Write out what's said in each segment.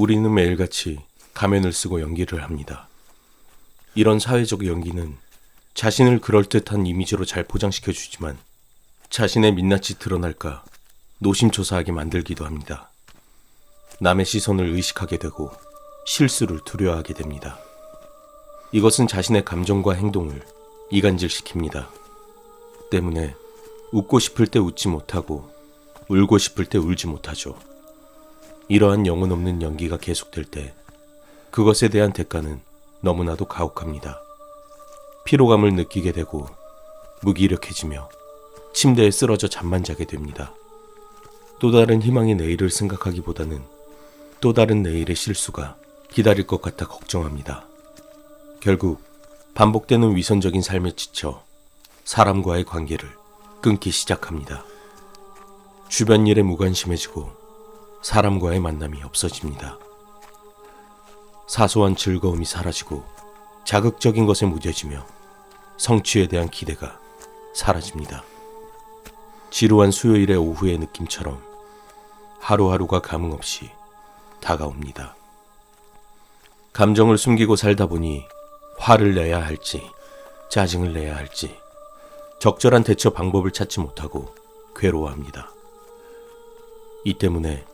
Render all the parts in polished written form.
우리는 매일같이 가면을 쓰고 연기를 합니다. 이런 사회적 연기는 자신을 그럴듯한 이미지로 잘 포장시켜주지만 자신의 민낯이 드러날까 노심초사하게 만들기도 합니다. 남의 시선을 의식하게 되고 실수를 두려워하게 됩니다. 이것은 자신의 감정과 행동을 이간질시킵니다. 때문에 웃고 싶을 때 웃지 못하고 울고 싶을 때 울지 못하죠. 이러한 영혼 없는 연기가 계속될 때 그것에 대한 대가는 너무나도 가혹합니다. 피로감을 느끼게 되고 무기력해지며 침대에 쓰러져 잠만 자게 됩니다. 또 다른 희망의 내일을 생각하기보다는 또 다른 내일의 실수가 기다릴 것 같아 걱정합니다. 결국 반복되는 위선적인 삶에 지쳐 사람과의 관계를 끊기 시작합니다. 주변 일에 무관심해지고 사람과의 만남이 없어집니다. 사소한 즐거움이 사라지고 자극적인 것에 무뎌지며 성취에 대한 기대가 사라집니다. 지루한 수요일의 오후의 느낌처럼 하루하루가 감흥없이 다가옵니다. 감정을 숨기고 살다 보니 화를 내야 할지 짜증을 내야 할지 적절한 대처 방법을 찾지 못하고 괴로워합니다. 이 때문에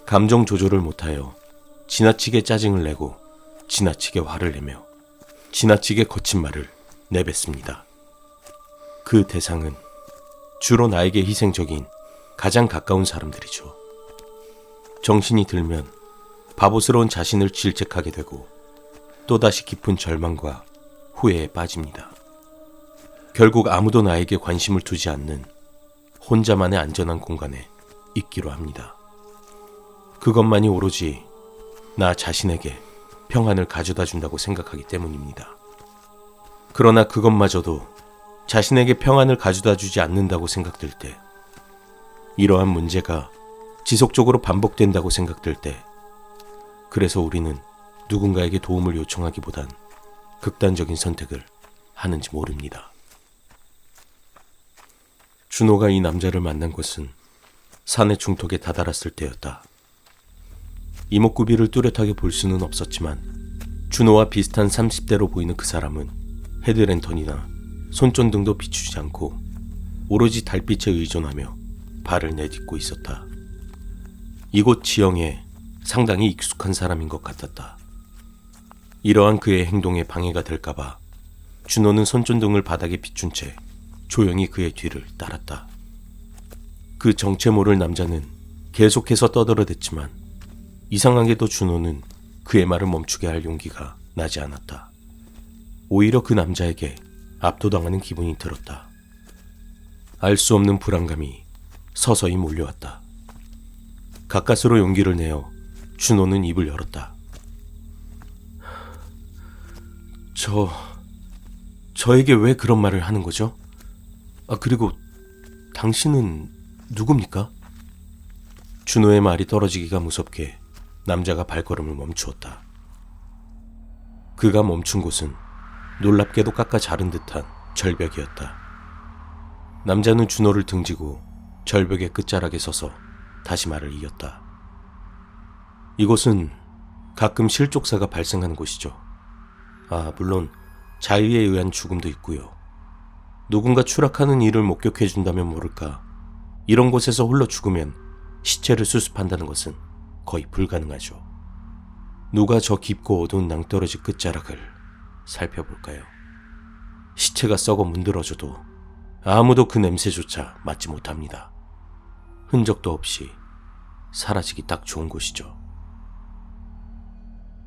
감정 조절을 못하여 지나치게 짜증을 내고 지나치게 화를 내며 지나치게 거친 말을 내뱉습니다. 그 대상은 주로 나에게 희생적인 가장 가까운 사람들이죠. 정신이 들면 바보스러운 자신을 질책하게 되고 또다시 깊은 절망과 후회에 빠집니다. 결국 아무도 나에게 관심을 두지 않는 혼자만의 안전한 공간에 있기로 합니다. 그것만이 오로지 나 자신에게 평안을 가져다 준다고 생각하기 때문입니다. 그러나 그것마저도 자신에게 평안을 가져다 주지 않는다고 생각될 때, 이러한 문제가 지속적으로 반복된다고 생각될 때, 그래서 우리는 누군가에게 도움을 요청하기보단 극단적인 선택을 하는지 모릅니다. 준호가 이 남자를 만난 것은 산의 중턱에 다다랐을 때였다. 이목구비를 뚜렷하게 볼 수는 없었지만 준호와 비슷한 30대로 보이는 그 사람은 헤드랜턴이나 손전등도 비추지 않고 오로지 달빛에 의존하며 발을 내딛고 있었다. 이곳 지형에 상당히 익숙한 사람인 것 같았다. 이러한 그의 행동에 방해가 될까봐 준호는 손전등을 바닥에 비춘 채 조용히 그의 뒤를 따랐다. 그 정체 모를 남자는 계속해서 떠들어댔지만 이상하게도 준호는 그의 말을 멈추게 할 용기가 나지 않았다. 오히려 그 남자에게 압도당하는 기분이 들었다. 알 수 없는 불안감이 서서히 몰려왔다. 가까스로 용기를 내어 준호는 입을 열었다. 저에게 왜 그런 말을 하는 거죠? 그리고 당신은 누굽니까? 준호의 말이 떨어지기가 무섭게 남자가 발걸음을 멈추었다. 그가 멈춘 곳은 놀랍게도 깎아 자른 듯한 절벽이었다. 남자는 준호를 등지고 절벽의 끝자락에 서서 다시 말을 이었다. 이곳은 가끔 실족사가 발생하는 곳이죠. 물론 자의에 의한 죽음도 있고요. 누군가 추락하는 일을 목격해준다면 모를까, 이런 곳에서 홀로 죽으면 시체를 수습한다는 것은 거의 불가능하죠. 누가 저 깊고 어두운 낭떠러지 끝자락을 살펴볼까요? 시체가 썩어 문드러져도 아무도 그 냄새조차 맡지 못합니다. 흔적도 없이 사라지기 딱 좋은 곳이죠.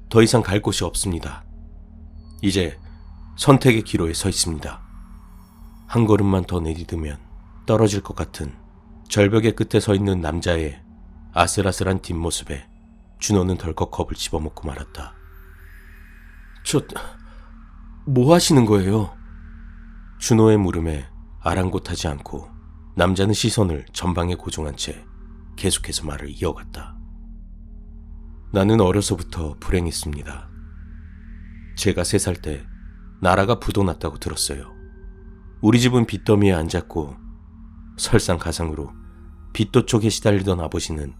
더 이상 갈 곳이 없습니다. 이제 선택의 기로에 서 있습니다. 한 걸음만 더 내디디면 떨어질 것 같은 절벽의 끝에 서 있는 남자의 아슬아슬한 뒷모습에 준호는 덜컥 겁을 집어먹고 말았다. 뭐 하시는 거예요? 준호의 물음에 아랑곳하지 않고 남자는 시선을 전방에 고정한 채 계속해서 말을 이어갔다. 나는 어려서부터 불행했습니다. 제가 3살 때 나라가 부도났다고 들었어요. 우리 집은 빚더미에 앉았고 설상가상으로 빚도 쪽에 시달리던 아버지는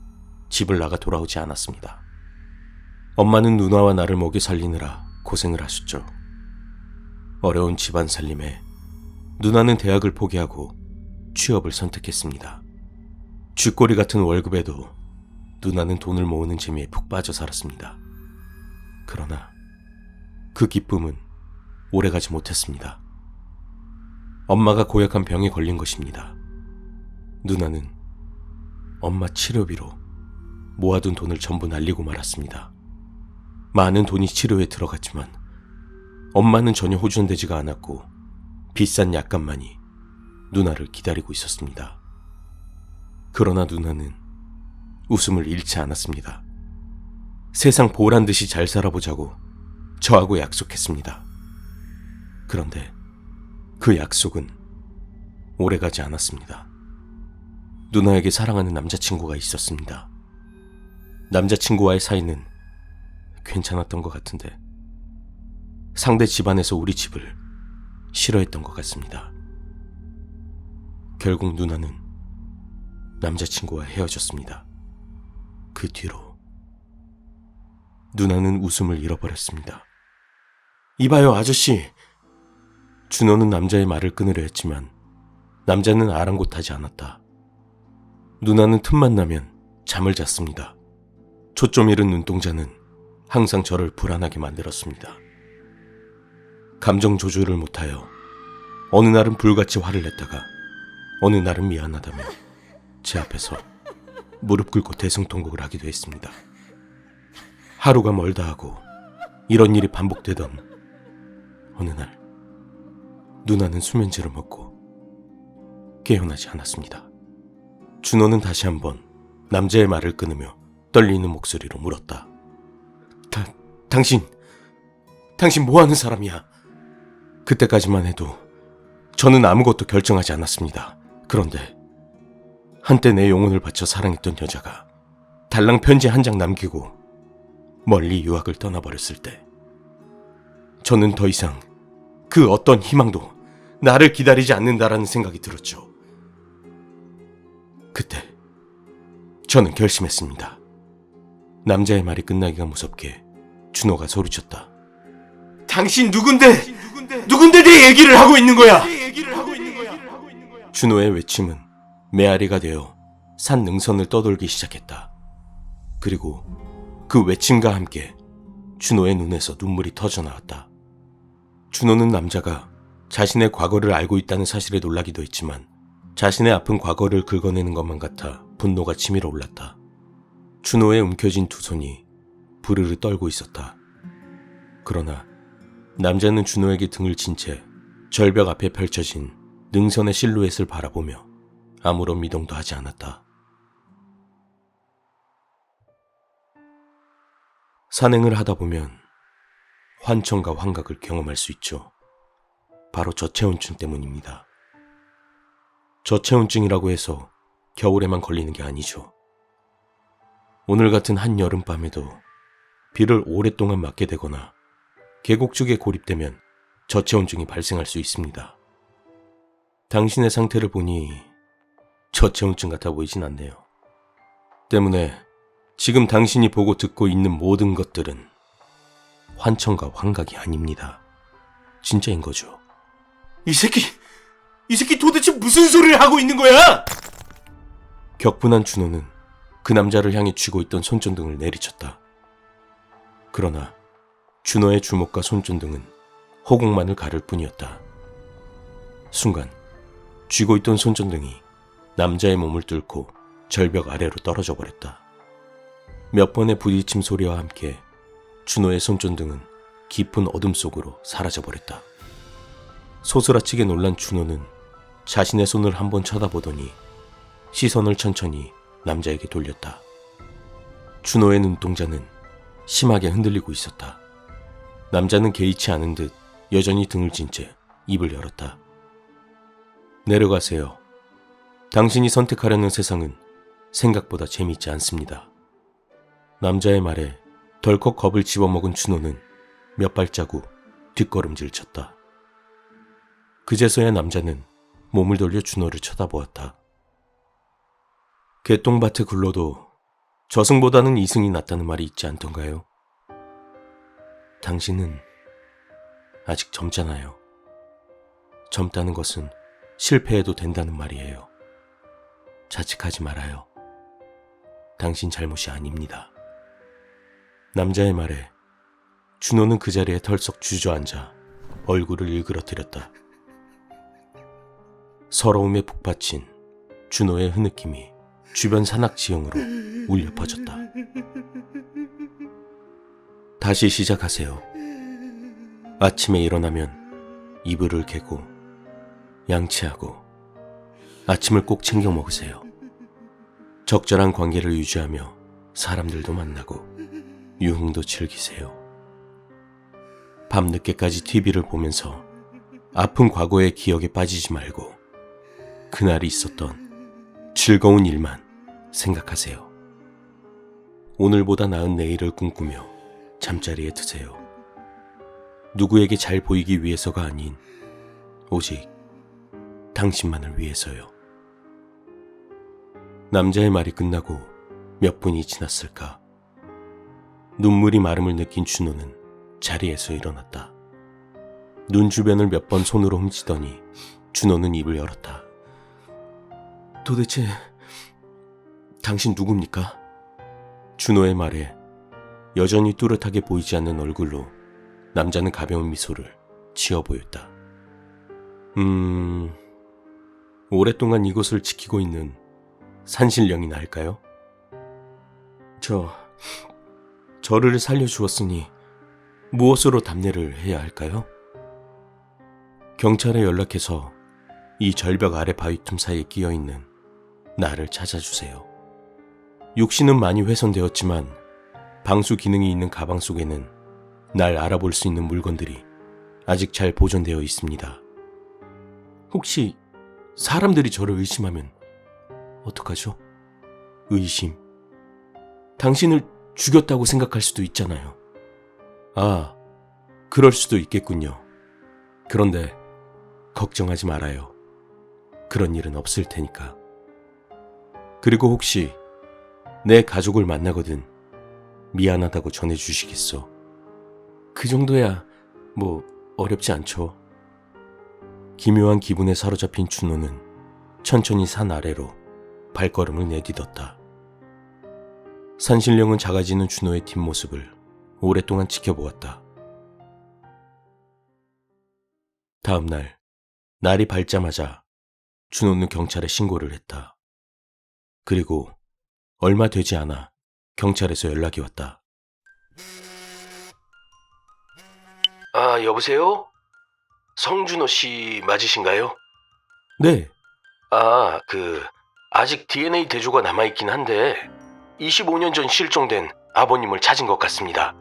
집을 나가 돌아오지 않았습니다. 엄마는 누나와 나를 먹여 살리느라 고생을 하셨죠. 어려운 집안 살림에 누나는 대학을 포기하고 취업을 선택했습니다. 쥐꼬리 같은 월급에도 누나는 돈을 모으는 재미에 푹 빠져 살았습니다. 그러나 그 기쁨은 오래가지 못했습니다. 엄마가 고약한 병에 걸린 것입니다. 누나는 엄마 치료비로 모아둔 돈을 전부 날리고 말았습니다. 많은 돈이 치료에 들어갔지만 엄마는 전혀 호전되지가 않았고 비싼 약값만이 누나를 기다리고 있었습니다. 그러나 누나는 웃음을 잃지 않았습니다. 세상 보란 듯이 잘 살아보자고 저하고 약속했습니다. 그런데 그 약속은 오래가지 않았습니다. 누나에게 사랑하는 남자친구가 있었습니다. 남자친구와의 사이는 괜찮았던 것 같은데 상대 집안에서 우리 집을 싫어했던 것 같습니다. 결국 누나는 남자친구와 헤어졌습니다. 그 뒤로 누나는 웃음을 잃어버렸습니다. 이봐요, 아저씨. 준호는 남자의 말을 끊으려 했지만 남자는 아랑곳하지 않았다. 누나는 틈만 나면 잠을 잤습니다. 초점 잃은 눈동자는 항상 저를 불안하게 만들었습니다. 감정 조절을 못하여 어느 날은 불같이 화를 냈다가 어느 날은 미안하다며 제 앞에서 무릎 꿇고 대성통곡을 하기도 했습니다. 하루가 멀다 하고 이런 일이 반복되던 어느 날 누나는 수면제를 먹고 깨어나지 않았습니다. 준호는 다시 한번 남자의 말을 끊으며 떨리는 목소리로 물었다. 당신 뭐하는 사람이야? 그때까지만 해도 저는 아무것도 결정하지 않았습니다. 그런데 한때 내 영혼을 바쳐 사랑했던 여자가 달랑 편지 한 장 남기고 멀리 유학을 떠나버렸을 때 저는 더 이상 그 어떤 희망도 나를 기다리지 않는다라는 생각이 들었죠. 그때 저는 결심했습니다. 남자의 말이 끝나기가 무섭게 준호가 소리쳤다. 당신 누군데 내 얘기를 하고 있는 거야? 준호의 외침은 메아리가 되어 산 능선을 떠돌기 시작했다. 그리고 그 외침과 함께 준호의 눈에서 눈물이 터져 나왔다. 준호는 남자가 자신의 과거를 알고 있다는 사실에 놀라기도 했지만 자신의 아픈 과거를 긁어내는 것만 같아 분노가 치밀어 올랐다. 준호의 움켜쥔 두 손이 부르르 떨고 있었다. 그러나 남자는 준호에게 등을 친 채 절벽 앞에 펼쳐진 능선의 실루엣을 바라보며 아무런 미동도 하지 않았다. 산행을 하다 보면 환청과 환각을 경험할 수 있죠. 바로 저체온증 때문입니다. 저체온증이라고 해서 겨울에만 걸리는 게 아니죠. 오늘 같은 한여름밤에도 비를 오랫동안 맞게 되거나 계곡 쪽에 고립되면 저체온증이 발생할 수 있습니다. 당신의 상태를 보니 저체온증 같아 보이진 않네요. 때문에 지금 당신이 보고 듣고 있는 모든 것들은 환청과 환각이 아닙니다. 진짜인 거죠. 이 새끼 도대체 무슨 소리를 하고 있는 거야? 격분한 준호는 그 남자를 향해 쥐고 있던 손전등을 내리쳤다. 그러나 준호의 주먹과 손전등은 허공만을 가를 뿐이었다. 순간 쥐고 있던 손전등이 남자의 몸을 뚫고 절벽 아래로 떨어져 버렸다. 몇 번의 부딪힘 소리와 함께 준호의 손전등은 깊은 어둠 속으로 사라져 버렸다. 소스라치게 놀란 준호는 자신의 손을 한번 쳐다보더니 시선을 천천히 남자에게 돌렸다. 준호의 눈동자는 심하게 흔들리고 있었다. 남자는 개의치 않은 듯 여전히 등을 진 채 입을 열었다. 내려가세요. 당신이 선택하려는 세상은 생각보다 재미있지 않습니다. 남자의 말에 덜컥 겁을 집어먹은 준호는 몇 발자국 뒷걸음질 쳤다. 그제서야 남자는 몸을 돌려 준호를 쳐다보았다. 개똥밭에 굴러도 저승보다는 이승이 낫다는 말이 있지 않던가요? 당신은 아직 젊잖아요. 젊다는 것은 실패해도 된다는 말이에요. 자책하지 말아요. 당신 잘못이 아닙니다. 남자의 말에 준호는 그 자리에 털썩 주저앉아 얼굴을 일그러뜨렸다. 서러움에 북받친 준호의 흐느낌이 주변 산악지형으로 울려 퍼졌다. 다시 시작하세요. 아침에 일어나면 이불을 개고 양치하고 아침을 꼭 챙겨 먹으세요. 적절한 관계를 유지하며 사람들도 만나고 유흥도 즐기세요. 밤늦게까지 TV를 보면서 아픈 과거의 기억에 빠지지 말고 그날이 있었던 즐거운 일만 생각하세요. 오늘보다 나은 내일을 꿈꾸며 잠자리에 드세요. 누구에게 잘 보이기 위해서가 아닌 오직 당신만을 위해서요. 남자의 말이 끝나고 몇 분이 지났을까. 눈물이 마름을 느낀 준호는 자리에서 일어났다. 눈 주변을 몇 번 손으로 훔치더니 준호는 입을 열었다. 도대체 당신 누굽니까? 준호의 말에 여전히 뚜렷하게 보이지 않는 얼굴로 남자는 가벼운 미소를 지어 보였다. 오랫동안 이곳을 지키고 있는 산신령이나 할까요? 저를 살려주었으니 무엇으로 답례를 해야 할까요? 경찰에 연락해서 이 절벽 아래 바위 틈 사이에 끼어있는 나를 찾아주세요. 육신은 많이 훼손되었지만 방수 기능이 있는 가방 속에는 날 알아볼 수 있는 물건들이 아직 잘 보존되어 있습니다. 혹시 사람들이 저를 의심하면 어떡하죠? 의심. 당신을 죽였다고 생각할 수도 있잖아요. 아, 그럴 수도 있겠군요. 그런데 걱정하지 말아요. 그런 일은 없을 테니까. 그리고 혹시 내 가족을 만나거든 미안하다고 전해주시겠어? 그 정도야 뭐 어렵지 않죠. 기묘한 기분에 사로잡힌 준호는 천천히 산 아래로 발걸음을 내딛었다. 산신령은 작아지는 준호의 뒷모습을 오랫동안 지켜보았다. 다음 날 날이 밝자마자 준호는 경찰에 신고를 했다. 그리고 얼마 되지 않아 경찰에서 연락이 왔다. 아, 여보세요? 성준호 씨 맞으신가요? 네. 아직 DNA 대조가 남아있긴 한데 25년 전 실종된 아버님을 찾은 것 같습니다.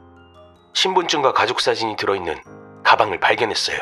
신분증과 가족 사진이 들어있는 가방을 발견했어요.